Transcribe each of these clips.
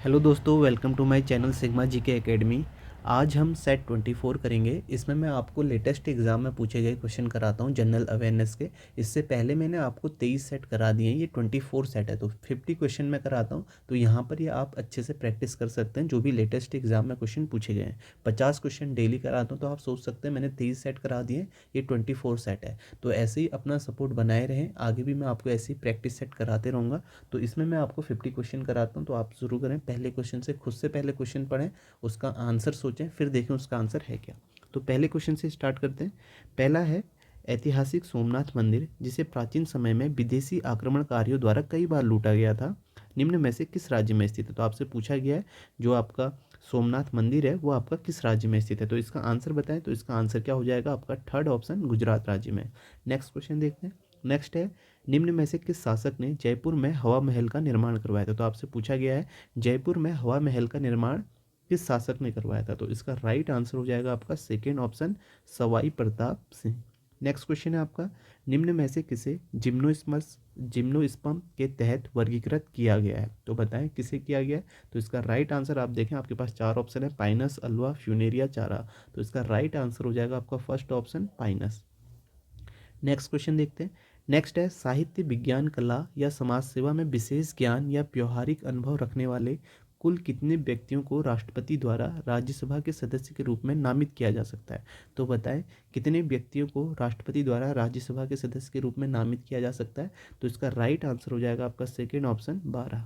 Hello दोस्तों, welcome to my channel sigma GK academy. आज हम सेट 24 करेंगे। इसमें मैं आपको लेटेस्ट एग्जाम में पूछे गए क्वेश्चन कराता हूं जनरल अवेयरनेस के। इससे पहले मैंने आपको 23 सेट करा दिए हैं, ये 24 सेट है तो 50 क्वेश्चन मैं कराता हूं। तो यहाँ पर ये आप अच्छे से प्रैक्टिस कर सकते हैं जो भी लेटेस्ट एग्जाम में क्वेश्चन पूछे गए हैं। 50 क्वेश्चन डेली कराता हूँ तो आप सोच सकते हैं मैंने 23 सेट करा दिए, ये 24 सेट है। तो ऐसे ही अपना सपोर्ट बनाए रहें, आगे भी मैं आपको ऐसी प्रैक्टिस सेट कराते रहूँगा। तो इसमें मैं आपको 50 क्वेश्चन कराता हूँ, तो आप शुरू करें पहले क्वेश्चन से। खुद से पहले क्वेश्चन पढ़ें, उसका आंसर सोचें, फिर देखें उसका आंसर है क्या। तो पहले क्वेश्चन से स्टार्ट करते हैं। पहला है, ऐतिहासिक सोमनाथ मंदिर जिसे प्राचीन समय में विदेशी आक्रमणकारियों द्वारा कई बार लूटा गया था, निम्न में से किस राज्य में स्थित है। तो आपसे पूछा गया है जो आपका सोमनाथ मंदिर है वो आपका किस राज्य में स्थित है, तो इसका आंसर बताएं। तो इसका आंसर क्या हो जाएगा आपका थर्ड ऑप्शन, गुजरात राज्य में। नेक्स्ट क्वेश्चन देखते हैं। नेक्स्ट है, निम्न में से किस शासक ने जयपुर में हवा महल का निर्माण करवाया था। तो आपसे पूछा गया है जयपुर में हवा महल का निर्माण किस शासक ने करवाया था। तो इसका राइट आंसर हो जाएगा आपका second option, Sawai Pratap Singh. Next question है आपका, निम्न में से किसे जिम्नोस्पर्म के तहत वर्गीकृत किया गया है। तो बताएं किसे किया गया है। तो इसका राइट आंसर आप देखें, आपके पास चार ऑप्शन है, पाइनस, अल्वा, फ्यूनेरिया, चारा। तो इसका राइट आंसर हो जाएगा आपका first option, Pinus. Next question देखते हैं। नेक्स्ट है, साहित्य, विज्ञान, कला या समाज सेवा में विशेष ज्ञान या व्यवहारिक अनुभव रखने वाले कुल कितने व्यक्तियों को राष्ट्रपति द्वारा राज्यसभा के सदस्य के रूप में नामित किया जा सकता है। तो बताएं कितने व्यक्तियों को राष्ट्रपति द्वारा राज्यसभा के सदस्य के रूप में नामित किया जा सकता है। तो इसका राइट आंसर हो जाएगा आपका सेकेंड ऑप्शन, 12।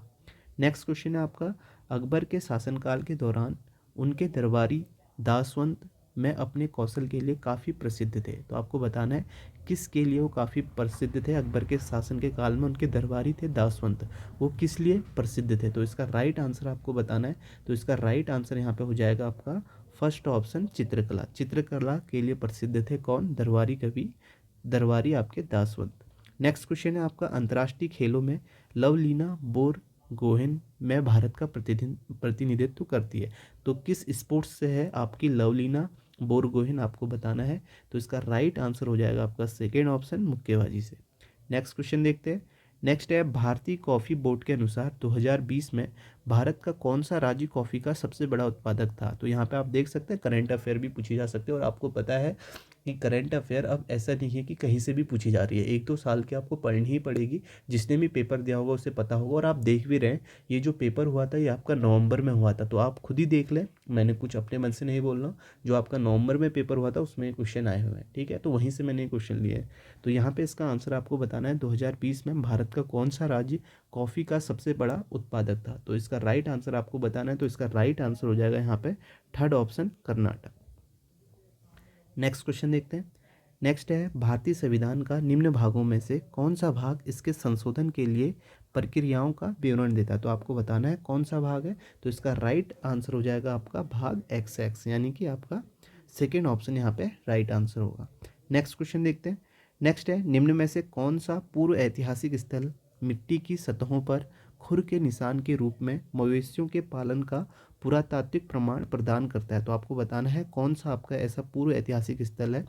नेक्स्ट क्वेश्चन है आपका, अकबर के शासनकाल के दौरान उनके दरबारी दासवंत में अपने कौशल के लिए काफ़ी प्रसिद्ध थे। तो आपको बताना है किसके लिए वो काफ़ी प्रसिद्ध थे। अकबर के शासन के काल में उनके दरबारी थे दासवंत, वो किस लिए प्रसिद्ध थे। तो इसका राइट आंसर आपको बताना है। तो इसका राइट आंसर यहाँ पे हो जाएगा आपका फर्स्ट ऑप्शन, चित्रकला। चित्रकला के लिए प्रसिद्ध थे कौन, दरबारी कवि, दरबारी आपके दासवंत। नेक्स्ट क्वेश्चन है आपका, अंतर्राष्ट्रीय खेलों में लवलीना बोरगोहेन में भारत का प्रतिनिधित्व करती है। तो किस स्पोर्ट्स से है आपकी लवलीना बोरगोहेन, आपको बताना है। तो इसका राइट आंसर हो जाएगा आपका सेकेंड ऑप्शन, मुक्केबाजी से। नेक्स्ट क्वेश्चन देखते हैं। नेक्स्ट है, भारतीय कॉफ़ी बोर्ड के अनुसार 2020 में भारत का कौन सा राज्य कॉफ़ी का सबसे बड़ा उत्पादक था। तो यहाँ पे आप देख सकते हैं करंट अफेयर भी पूछी जा सकते हैं, और आपको पता है कि करंट अफेयर अब ऐसा नहीं है कि कहीं से भी पूछी जा रही है, एक दो साल की आपको पढ़नी ही पड़ेगी। जिसने भी पेपर दिया होगा उसे पता होगा, और आप देख भी रहे हैं ये जो पेपर हुआ था ये आपका नवंबर में हुआ था। तो आप खुद ही देख लें, मैंने कुछ अपने मन से नहीं बोल रहा हूँ। जो आपका नवंबर में पेपर हुआ था उसमें क्वेश्चन आए हुए हैं, ठीक है, तो वहीं से मैंने क्वेश्चन लिए हैं। तो यहाँ पे इसका आंसर आपको बताना है 2020 में भारत का कौन सा राज्य कॉफ़ी का सबसे बड़ा उत्पादक था। तो इसका राइट आंसर आपको बताना है। तो इसका राइट आंसर हो जाएगा यहाँ पे third option, Karnataka. Next question देखते हैं। नेक्स्ट है, भारतीय संविधान का निम्न भागों में से कौन सा भाग इसके संशोधन के लिए प्रक्रियाओं का विवरण देता है। तो आपको बताना है कौन सा भाग है। तो इसका राइट आंसर हो जाएगा आपका भाग XX, यानी कि आपका सेकेंड ऑप्शन यहाँ पे राइट आंसर होगा। नेक्स्ट क्वेश्चन देखते हैं। नेक्स्ट है, निम्न में से कौन सा पूर्व ऐतिहासिक स्थल मिट्टी की सतहों पर खुर के निशान के रूप में मवेशियों के पालन का पुरातात्विक प्रमाण प्रदान करता है। तो आपको बताना है कौन सा आपका ऐसा पूर्व ऐतिहासिक स्थल है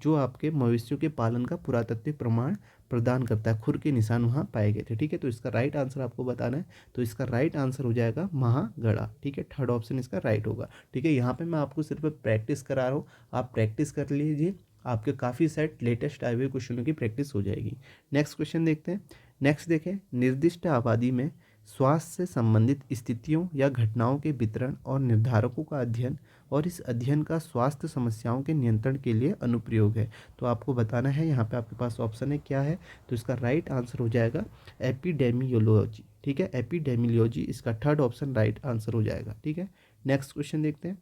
जो आपके मवेशियों के पालन का पुरातात्विक प्रमाण प्रदान करता है, खुर के निशान वहाँ पाए गए थे, ठीक है। तो इसका राइट आंसर आपको बताना है। तो इसका राइट आंसर हो जाएगा महागढ़ा, ठीक है, थर्ड ऑप्शन इसका राइट होगा, ठीक है। यहाँ पे मैं आपको सिर्फ प्रैक्टिस करा रहा हूँ, आप प्रैक्टिस कर लीजिए, आपके काफ़ी सेट लेटेस्ट आए हुए क्वेश्चनों की प्रैक्टिस हो जाएगी। नेक्स्ट क्वेश्चन देखते हैं। नेक्स्ट देखें, निर्दिष्ट आबादी में स्वास्थ्य से संबंधित स्थितियों या घटनाओं के वितरण और निर्धारकों का अध्ययन, और इस अध्ययन का स्वास्थ्य समस्याओं के नियंत्रण के लिए अनुप्रयोग है। तो आपको बताना है, यहाँ पे आपके पास ऑप्शन है क्या है। तो इसका राइट आंसर हो जाएगा एपिडेमियोलॉजी, ठीक है, एपिडेमियोलॉजी इसका थर्ड ऑप्शन राइट आंसर हो जाएगा, ठीक है। नेक्स्ट क्वेश्चन देखते हैं।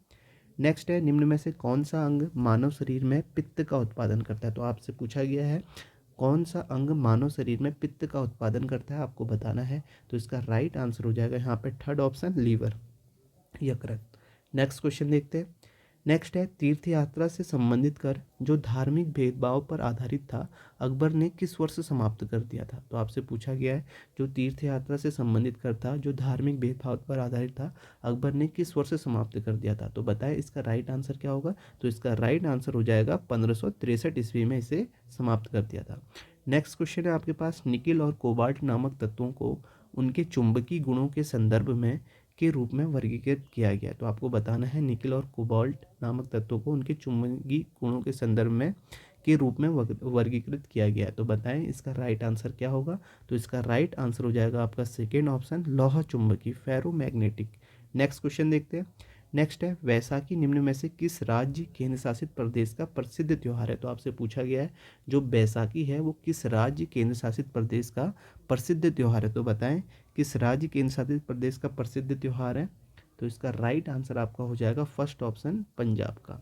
नेक्स्ट है, निम्न में से कौन सा अंग मानव शरीर में पित्त का उत्पादन करता है। तो आपसे पूछा गया है कौन सा अंग मानव शरीर में पित्त का उत्पादन करता है, आपको बताना है। तो इसका राइट आंसर हो जाएगा यहाँ पे थर्ड ऑप्शन, लीवर, यकृत। नेक्स्ट क्वेश्चन देखते हैं। नेक्स्ट है, तीर्थ यात्रा से संबंधित कर जो धार्मिक भेदभाव पर आधारित था अकबर ने किस वर्ष समाप्त कर दिया था। तो आपसे पूछा गया है जो तीर्थ यात्रा से संबंधित कर था जो धार्मिक भेदभाव पर आधारित था अकबर ने किस वर्ष समाप्त कर दिया था। तो बताएं इसका राइट आंसर क्या होगा। तो इसका राइट आंसर हो जाएगा 1563 ईस्वी में इसे समाप्त कर दिया था। नेक्स्ट क्वेश्चन है आपके पास, निकिल और कोबाल्ट नामक तत्वों को उनके चुंबकीय गुणों के संदर्भ में के रूप में वर्गीकृत किया गया। तो आपको बताना है निकेल और कोबाल्ट नामक तत्वों को उनके चुंबकीय गुणों के संदर्भ में के रूप में वर्गीकृत किया गया है। तो बताएं इसका राइट आंसर क्या होगा। तो इसका राइट आंसर हो जाएगा आपका सेकेंड ऑप्शन, लौह चुंबकीय, फेरोमैग्नेटिक। नेक्स्ट क्वेश्चन देखते हैं। नेक्स्ट है, वैसाखी निम्न में से किस राज्य केंद्र शासित प्रदेश का प्रसिद्ध त्यौहार है। तो आपसे पूछा गया है जो बैसाखी है वो किस राज्य केंद्र शासित प्रदेश का प्रसिद्ध त्यौहार है। तो बताएं किस राज्य केंद्र शासित प्रदेश का प्रसिद्ध त्यौहार है। तो इसका राइट आंसर आपका हो जाएगा फर्स्ट ऑप्शन, पंजाब का।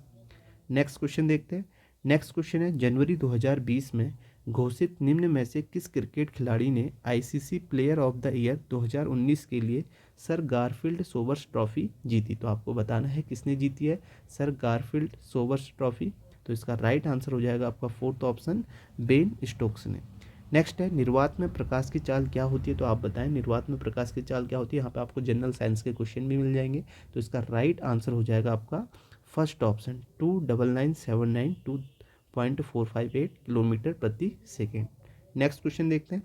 नेक्स्ट क्वेश्चन देखते हैं। नेक्स्ट क्वेश्चन है, जनवरी 2020 में घोषित निम्न में से किस क्रिकेट खिलाड़ी ने ICC player of the year 2019 के लिए सर गारफील्ड सोबर्स ट्रॉफी जीती। तो आपको बताना है किसने जीती है सर गारफील्ड सोबर्स ट्रॉफी। तो इसका राइट आंसर हो जाएगा आपका फोर्थ ऑप्शन, बेन स्टोक्स ने। नेक्स्ट है, निर्वात में प्रकाश की चाल क्या होती है। तो आप बताएं निर्वात में प्रकाश की चाल क्या होती है। यहाँ पे आपको जनरल साइंस के क्वेश्चन भी मिल जाएंगे। तो इसका राइट आंसर हो जाएगा आपका फर्स्ट ऑप्शन, 29979.458 किलोमीटर प्रति सेकेंड। नेक्स्ट क्वेश्चन देखते हैं।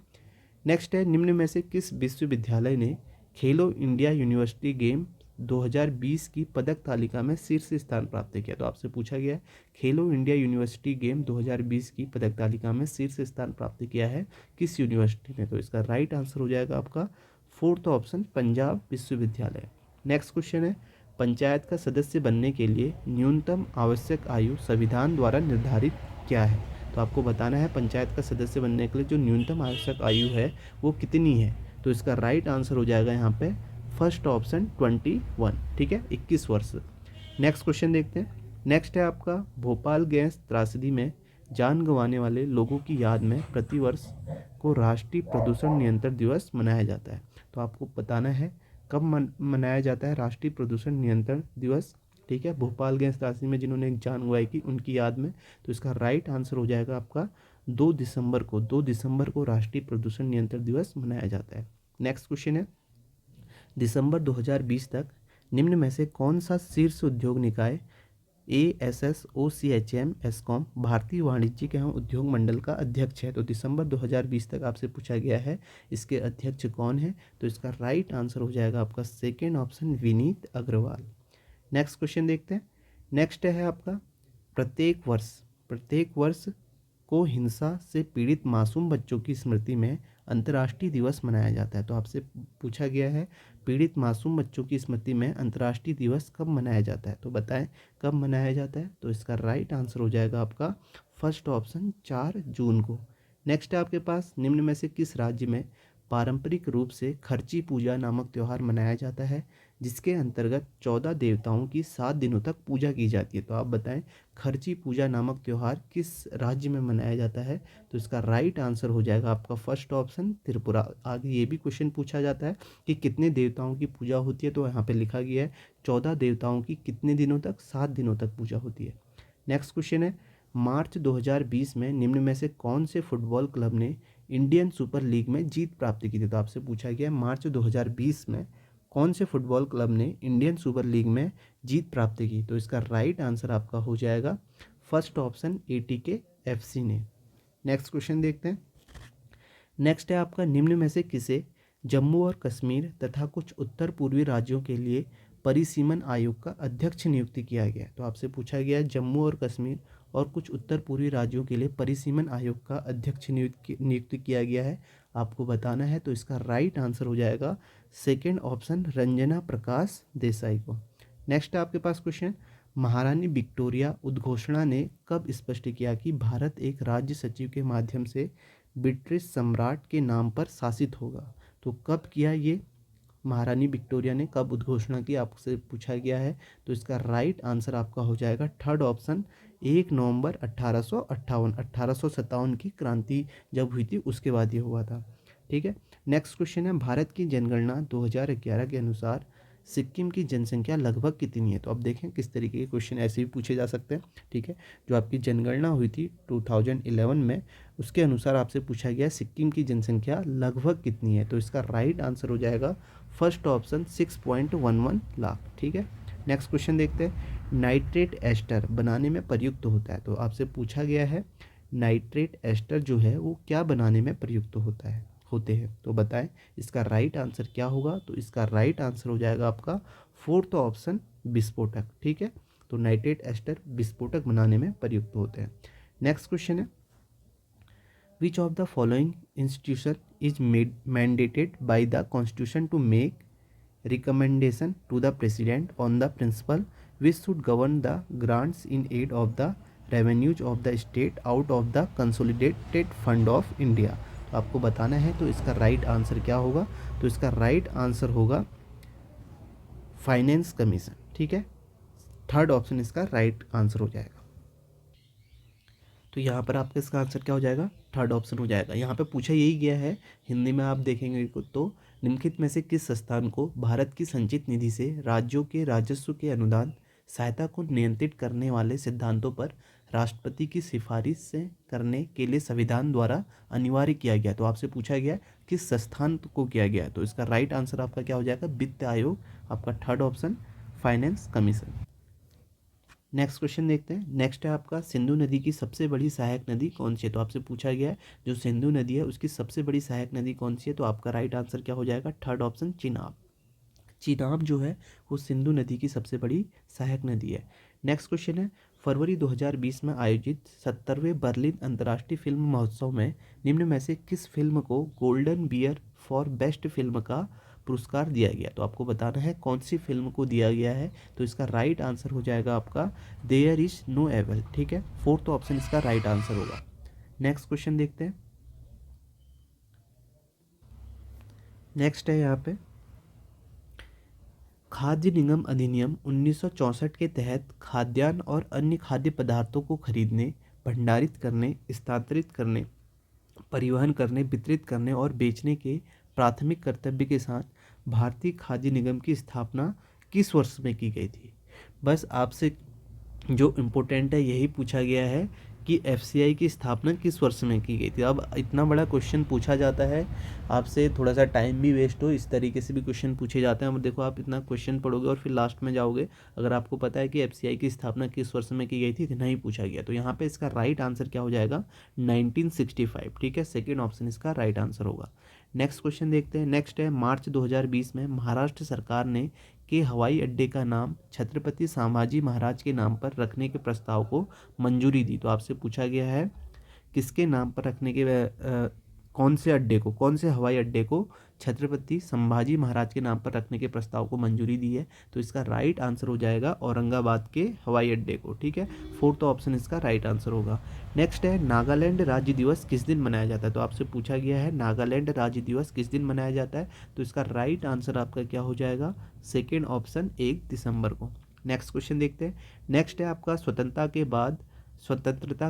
नेक्स्ट है, निम्न में से किस विश्वविद्यालय ने खेलो इंडिया यूनिवर्सिटी गेम 2020 की पदक तालिका में शीर्ष स्थान प्राप्त किया। तो आपसे पूछा गया है खेलो इंडिया यूनिवर्सिटी गेम 2020 की पदक तालिका में शीर्ष स्थान प्राप्त किया है किस यूनिवर्सिटी ने। तो इसका राइट आंसर हो जाएगा आपका फोर्थ ऑप्शन, पंजाब विश्वविद्यालय। नेक्स्ट क्वेश्चन है, पंचायत का सदस्य बनने के लिए न्यूनतम आवश्यक आयु संविधान द्वारा निर्धारित क्या है। तो आपको बताना है पंचायत का सदस्य बनने के लिए जो न्यूनतम आवश्यक आयु है वो कितनी है। तो इसका राइट आंसर हो जाएगा यहाँ पे फर्स्ट ऑप्शन, 21, ठीक है, 21 वर्ष। नेक्स्ट क्वेश्चन देखते हैं। नेक्स्ट है आपका, भोपाल गैस त्रासदी में जान गंवाने वाले लोगों की याद में प्रतिवर्ष को राष्ट्रीय प्रदूषण नियंत्रण दिवस मनाया जाता है। तो आपको बताना है कब मनाया जाता है राष्ट्रीय प्रदूषण नियंत्रण दिवस, ठीक है, भोपाल गैस त्रासदी में जिन्होंने जान गंवाई की उनकी याद में। तो इसका राइट आंसर हो जाएगा आपका 2 दिसंबर को राष्ट्रीय प्रदूषण नियंत्रण दिवस मनाया जाता है। नेक्स्ट क्वेश्चन है, दिसंबर 2020 तक निम्न में से कौन सा शीर्ष उद्योग निकाय ASSOCHM एस्कॉम भारतीय वाणिज्यिक एवं उद्योग मंडल का अध्यक्ष है। तो दिसंबर 2020 तक आपसे पूछा गया है इसके अध्यक्ष कौन है। तो इसका राइट आंसर हो जाएगा आपका second option, Vineet Agarwal. Next question देखते हैं। नेक्स्ट है आपका, प्रत्येक वर्ष को हिंसा से पीड़ित मासूम बच्चों की स्मृति में अंतर्राष्ट्रीय दिवस मनाया जाता है। तो आपसे पूछा गया है पीड़ित मासूम बच्चों की स्मृति में अंतर्राष्ट्रीय दिवस कब मनाया जाता है। तो बताएं कब मनाया जाता है। तो इसका राइट आंसर हो जाएगा आपका फर्स्ट ऑप्शन, 4 जून को। नेक्स्ट है आपके पास, निम्न में से किस राज्य में पारंपरिक रूप से खर्ची पूजा नामक त्यौहार मनाया जाता है जिसके अंतर्गत 14 देवताओं की 7 दिनों तक पूजा की जाती है। तो आप बताएं खर्ची पूजा नामक त्यौहार किस राज्य में मनाया जाता है। तो इसका राइट आंसर हो जाएगा आपका फर्स्ट ऑप्शन, त्रिपुरा। आगे ये भी क्वेश्चन पूछा जाता है कि कितने देवताओं की पूजा होती है। तो यहाँ पे लिखा गया है 14 देवताओं की कितने दिनों तक, 7 दिनों तक पूजा होती है। नेक्स्ट क्वेश्चन है, मार्च 2020 में निम्न में से कौन से फुटबॉल क्लब ने इंडियन सुपर लीग में जीत प्राप्त की थी। तो आपसे पूछा गया है मार्च 2020 में कौन से फुटबॉल क्लब ने इंडियन सुपर लीग में जीत प्राप्त की। तो इसका राइट आंसर आपका हो जाएगा फर्स्ट ऑप्शन, ATK FC ने। नेक्स्ट क्वेश्चन देखते हैं। नेक्स्ट है आपका, निम्न में से किसे जम्मू और कश्मीर तथा कुछ उत्तर पूर्वी राज्यों के लिए परिसीमन आयोग का अध्यक्ष नियुक्त किया गया। तो आपसे पूछा गया है जम्मू और कश्मीर और कुछ उत्तर पूर्वी राज्यों के लिए परिसीमन आयोग का अध्यक्ष नियुक्त किया गया है। आपको बताना है। तो इसका राइट आंसर हो जाएगा सेकेंड ऑप्शन, रंजना प्रकाश देसाई को। नेक्स्ट है आपके पास क्वेश्चन, महारानी विक्टोरिया उद्घोषणा ने कब स्पष्ट किया कि भारत एक राज्य सचिव के माध्यम से ब्रिटिश सम्राट के नाम पर शासित होगा। तो कब किया ये महारानी विक्टोरिया ने, कब उद्घोषणा की, आपसे पूछा गया है। तो इसका राइट आंसर आपका हो जाएगा थर्ड ऑप्शन, 1 नवंबर 1857 की क्रांति जब हुई थी उसके बाद ये हुआ था, ठीक है। नेक्स्ट क्वेश्चन है, भारत की जनगणना 2011 के अनुसार सिक्किम की जनसंख्या लगभग कितनी है। तो अब देखें किस तरीके के क्वेश्चन ऐसे भी पूछे जा सकते हैं, ठीक है। जो आपकी जनगणना हुई थी 2011 में उसके अनुसार आपसे पूछा गया सिक्किम की जनसंख्या लगभग कितनी है। तो इसका राइट आंसर हो जाएगा फर्स्ट ऑप्शन, 6.11 लाख, ठीक है। नेक्स्ट क्वेश्चन देखते हैं, नाइट्रेट एस्टर बनाने में प्रयुक्त होता है। तो आपसे पूछा गया है नाइट्रेट एस्टर जो है वो क्या बनाने में प्रयुक्त होते हैं। तो बताएं इसका राइट आंसर क्या होगा। तो इसका राइट आंसर हो जाएगा आपका फोर्थ ऑप्शन विस्फोटक। ठीक है, तो नाइट्रेट एस्टर विस्फोटक बनाने में प्रयुक्त होते हैं। नेक्स्ट क्वेश्चन है, which of the following institution is mandated by the constitution to make recommendation to the president on the principle which should govern the grants in aid of the revenues of the state out of the consolidated fund of India। तो आपको बताना है तो इसका right answer क्या होगा। तो इसका राइट आंसर होगा फाइनेंस कमीशन। ठीक है, थर्ड ऑप्शन इसका राइट आंसर हो जाएगा। तो यहाँ पर आपका इसका आंसर क्या हो जाएगा, थर्ड ऑप्शन हो जाएगा। यहाँ पे पूछा यही गया है, हिंदी में आप देखेंगे तो निम्नलिखित में से किस संस्थान को भारत की संचित निधि से राज्यों के राजस्व के अनुदान सहायता को नियंत्रित करने वाले सिद्धांतों पर राष्ट्रपति की सिफारिश से करने के लिए संविधान द्वारा अनिवार्य किया गया। तो आपसे पूछा गया किस संस्थान को किया गया। तो इसका राइट आंसर आपका क्या हो जाएगा, वित्त आयोग, आपका third option finance commission. Next question देखते हैं। नेक्स्ट है आपका, सिंधु नदी की सबसे बड़ी सहायक नदी कौन सी है। तो आपसे पूछा गया है जो सिंधु नदी है उसकी सबसे बड़ी सहायक नदी कौन सी है। तो आपका राइट आंसर क्या हो जाएगा, थर्ड ऑप्शन चिनाब। चिनाब जो है वो सिंधु नदी की सबसे बड़ी सहायक नदी है। नेक्स्ट क्वेश्चन है, फरवरी 2020 में आयोजित 70वें बर्लिन अंतर्राष्ट्रीय फिल्म महोत्सव में निम्न में से किस फिल्म को golden bear for best film का पुरस्कार दिया गया। तो आपको बताना है कौन सी फिल्म को दिया गया है। तो इसका राइट आंसर हो जाएगा आपका देयर इज नो एवल। ठीक है, फोर्थ ऑप्शन इसका राइट आंसर होगा। नेक्स्ट क्वेश्चन देखते हैं। नेक्स्ट है यहाँ पे, खाद्य निगम अधिनियम 1964 के तहत खाद्यान्न और अन्य खाद्य पदार्थों को खरीदने, भंडारित करने, स्थानांतरित करने, परिवहन करने, वितरित करने और बेचने के प्राथमिक कर्तव्य के साथ भारतीय खाद्य निगम की स्थापना किस वर्ष में की गई थी। बस आपसे जो इम्पोर्टेंट है यही पूछा गया है कि एफसीआई की स्थापना किस वर्ष में की गई थी। अब इतना बड़ा क्वेश्चन पूछा जाता है आपसे, थोड़ा सा टाइम भी वेस्ट हो, इस तरीके से भी क्वेश्चन पूछे जाते हैं। अब देखो आप इतना क्वेश्चन पढ़ोगे और फिर लास्ट में जाओगे, अगर आपको पता है कि एफसीआई की स्थापना किस वर्ष में की गई थी, नहीं पूछा गया। तो यहाँ पे इसका राइट आंसर क्या हो जाएगा, 1965। ठीक है, सेकेंड ऑप्शन इसका राइट आंसर होगा। नेक्स्ट क्वेश्चन देखते हैं। नेक्स्ट है, मार्च 2020 में महाराष्ट्र सरकार ने के हवाई अड्डे का नाम छत्रपति संभाजी महाराज के नाम पर रखने के प्रस्ताव को मंजूरी दी। तो आपसे पूछा गया है किसके नाम पर रखने के कौन से अड्डे को, कौन से हवाई अड्डे को छत्रपति संभाजी महाराज के नाम पर रखने के प्रस्ताव को मंजूरी दी है। तो इसका राइट आंसर हो जाएगा औरंगाबाद के हवाई अड्डे को। ठीक है, फोर्थ ऑप्शन इसका राइट आंसर होगा। नेक्स्ट है, नागालैंड राज्य दिवस किस दिन मनाया जाता है। तो आपसे पूछा गया है नागालैंड राज्य दिवस किस दिन मनाया जाता है। तो इसका राइट आंसर आपका क्या हो जाएगा, सेकेंड ऑप्शन 1 दिसंबर को। नेक्स्ट क्वेश्चन देखते हैं। नेक्स्ट है आपका, स्वतंत्रता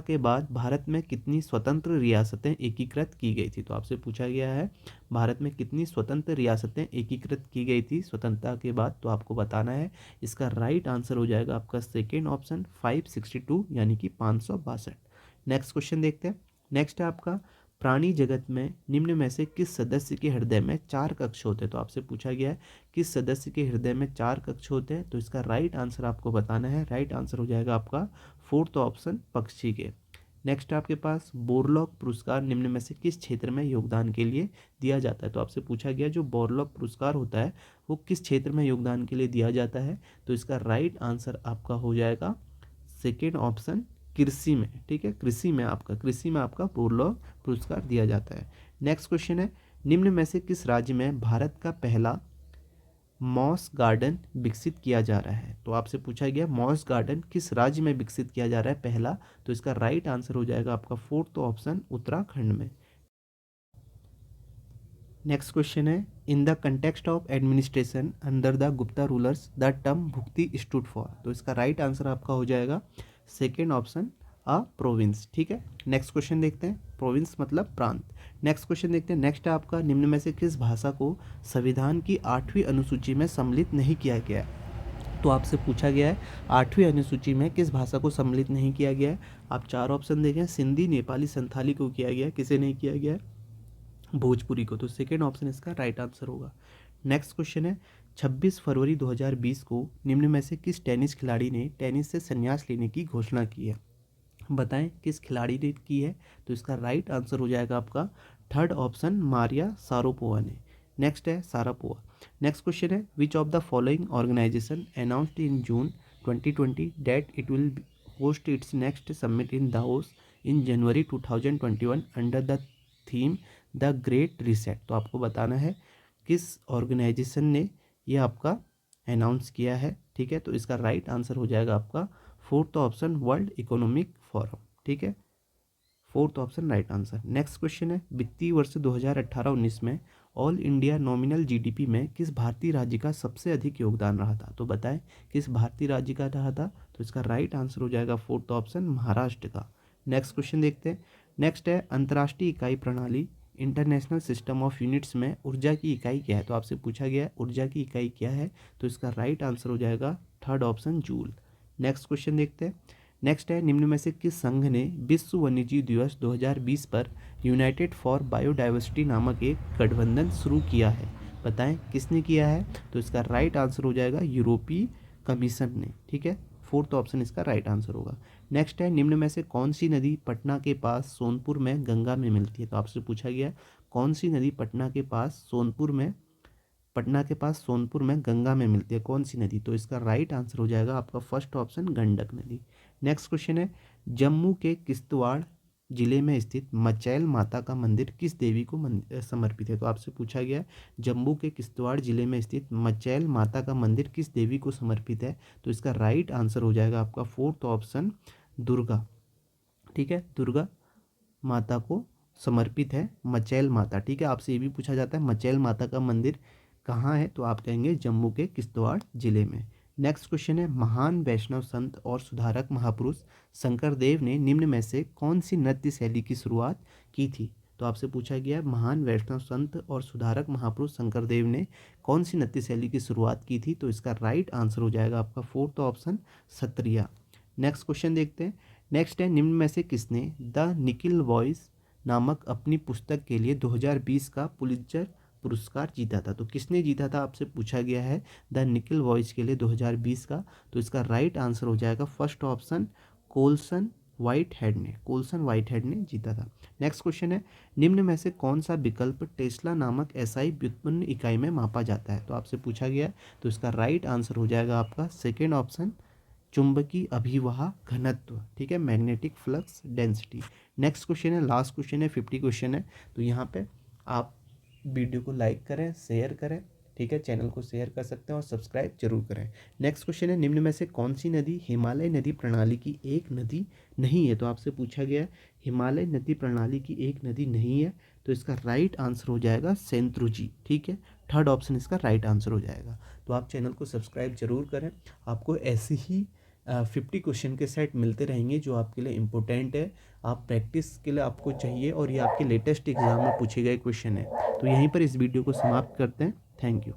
के बाद भारत में कितनी स्वतंत्र रियासतें एकीकृत की गई थी। तो आपसे पूछा गया है भारत में कितनी स्वतंत्र रियासतें एकीकृत की गई थी स्वतंत्रता के बाद। तो आपको बताना है, इसका राइट आंसर हो जाएगा आपका सेकेंड ऑप्शन 562 यानी कि 562। नेक्स्ट क्वेश्चन देखते हैं। नेक्स्ट है आपका, प्राणी जगत में निम्न में से किस सदस्य के हृदय में 4 कक्ष होते हैं। तो आपसे पूछा गया है किस सदस्य के हृदय में 4 कक्ष होते हैं। तो इसका राइट आंसर आपको बताना है, राइट आंसर हो जाएगा आपका फोर्थ ऑप्शन पक्षी के। नेक्स्ट आपके पास, बोरलॉग पुरस्कार निम्न में से किस क्षेत्र में योगदान के लिए दिया जाता है। तो आपसे पूछा गया जो बोरलॉग पुरस्कार होता है वो किस क्षेत्र में योगदान के लिए दिया जाता है। तो इसका राइट आंसर आपका हो जाएगा सेकेंड ऑप्शन कृषि में। ठीक है, कृषि में आपका बोरलॉग पुरस्कार दिया जाता है। नेक्स्ट क्वेश्चन है, निम्न में से किस राज्य में भारत का पहला मॉस गार्डन विकसित किया जा रहा है। तो आपसे पूछा गया मॉस गार्डन किस राज्य में विकसित किया जा रहा है पहला। तो इसका राइट आंसर हो जाएगा आपका फोर्थ ऑप्शन उत्तराखंड में। नेक्स्ट क्वेश्चन है, in the context of administration under the Gupta rulers the term bhukti stood for. तो इसका राइट आंसर आपका हो जाएगा सेकेंड ऑप्शन अ प्रोविंस। ठीक है, नेक्स्ट क्वेश्चन देखते हैं। प्रोविंस मतलब प्रांत। नेक्स्ट क्वेश्चन देखते हैं। नेक्स्ट है आपका, निम्न में से किस भाषा को संविधान की 8वीं अनुसूची में सम्मिलित नहीं किया गया है। तो आपसे पूछा गया है 8वीं अनुसूची में किस भाषा को सम्मिलित नहीं किया गया है। आप 4 ऑप्शन देखें, सिंधी, नेपाली, संथाली को किया गया है, किसे नहीं किया गया है, भोजपुरी को। तो सेकेंड ऑप्शन इसका राइट आंसर होगा। नेक्स्ट क्वेश्चन है, 26 फरवरी 2020 को निम्न में से किस टेनिस खिलाड़ी ने टेनिस से संन्यास लेने की घोषणा की है। बताएं किस खिलाड़ी ने की है। तो इसका राइट आंसर हो जाएगा आपका थर्ड ऑप्शन मारिया सारापोवा ने। नेक्स्ट है सारापोवा। नेक्स्ट क्वेश्चन है which of the following organisation announced in June 2020 that it will host its next summit in Davos in January 2021 under the theme the great reset. तो आपको बताना है किस organisation ने ये आपका अनाउंस किया है। ठीक है, तो इसका राइट आंसर हो जाएगा आपका fourth option world economic forum. ठीक है, fourth option right answer. Next question है वित्तीय वर्ष 2018-19 में ऑल इंडिया नॉमिनल जीडीपी में किस भारतीय राज्य का सबसे अधिक योगदान रहा था। तो बताएं किस भारतीय राज्य का रहा था। तो इसका राइट आंसर हो जाएगा फोर्थ ऑप्शन महाराष्ट्र का। नेक्स्ट क्वेश्चन देखते हैं। नेक्स्ट है अंतर्राष्ट्रीय इकाई प्रणाली इंटरनेशनल सिस्टम ऑफ यूनिट्स में ऊर्जा की इकाई क्या है। तो आपसे पूछा गया है ऊर्जा की इकाई क्या है। तो इसका राइट आंसर हो जाएगा third option joule. Next question देखते हैं। नेक्स्ट है निम्न में से किस संघ ने विश्व वन्यजीव दिवस 2020 पर यूनाइटेड फॉर बायोडाइवर्सिटी नामक एक गठबंधन शुरू किया है। बताएं किसने किया है। तो इसका राइट आंसर हो जाएगा यूरोपीय कमीशन ने। ठीक है, फोर्थ ऑप्शन इसका राइट आंसर होगा। नेक्स्ट है निम्न में से कौन सी नदी पटना के पास सोनपुर में गंगा में मिलती है। तो आपसे पूछा गया है कौन सी नदी पटना के पास सोनपुर में गंगा में मिलती है, कौन सी नदी। तो इसका राइट आंसर हो जाएगा आपका फर्स्ट ऑप्शन गंडक नदी। नेक्स्ट क्वेश्चन है जम्मू के किश्तवाड़ जिले में स्थित मचैल माता का मंदिर किस देवी को समर्पित है। तो आपसे पूछा गया है जम्मू के किश्तवाड़ जिले में स्थित मचैल माता का मंदिर किस देवी को समर्पित है। तो इसका राइट आंसर हो जाएगा आपका फोर्थ ऑप्शन दुर्गा। ठीक है, दुर्गा माता को समर्पित है मचैल माता। ठीक है, आपसे ये भी पूछा जाता है मचैल माता का मंदिर कहाँ है। तो आप कहेंगे जम्मू के किश्तवाड़ जिले में। नेक्स्ट क्वेश्चन है महान वैष्णव संत और सुधारक महापुरुष शंकरदेव ने निम्न में से कौन सी नृत्य शैली की शुरुआत की थी। तो आपसे पूछा गया है महान वैष्णव संत और सुधारक महापुरुष शंकरदेव ने कौन सी नृत्य शैली की शुरुआत की थी। तो इसका राइट आंसर हो जाएगा आपका fourth option Sattriya. Next question देखते हैं। नेक्स्ट है निम्न में से किसने द निकिल वॉइस नामक अपनी पुस्तक के लिए 2020 का पुलित्जर पुरस्कार जीता था। तो किसने जीता था आपसे पूछा गया है द निकिल वॉइस के लिए 2020 का। तो इसका राइट आंसर हो जाएगा फर्स्ट ऑप्शन कोल्सन व्हाइट हेड ने जीता था। नेक्स्ट क्वेश्चन है निम्न में से कौन सा विकल्प टेस्ला नामक एसआई व्युत्पन्न इकाई में मापा जाता है। तो आपसे पूछा गया है तो इसका राइट आंसर हो जाएगा आपका सेकेंड ऑप्शन चुंबकीय अभिवाह घनत्व। ठीक है, magnetic flux density. Next question है लास्ट क्वेश्चन है 50 क्वेश्चन है। तो यहाँ पे आप वीडियो को लाइक करें, शेयर करें। ठीक है, चैनल को शेयर कर सकते हैं और सब्सक्राइब जरूर करें। नेक्स्ट क्वेश्चन है निम्न में से कौन सी नदी हिमालय नदी प्रणाली की एक नदी नहीं है। तो आपसे पूछा गया है हिमालय नदी प्रणाली की एक नदी नहीं है। तो इसका राइट आंसर हो जाएगा सेंतुरुजी। ठीक है, थर्ड ऑप्शन इसका राइट आंसर हो जाएगा। तो आप चैनल को सब्सक्राइब जरूर करें। आपको ऐसे ही 50 क्वेश्चन के सेट मिलते रहेंगे जो आपके लिए इम्पोर्टेंट है, आप प्रैक्टिस के लिए आपको चाहिए और ये आपके लेटेस्ट एग्जाम में पूछे गए क्वेश्चन है। तो यहीं पर इस वीडियो को समाप्त करते हैं। Thank you.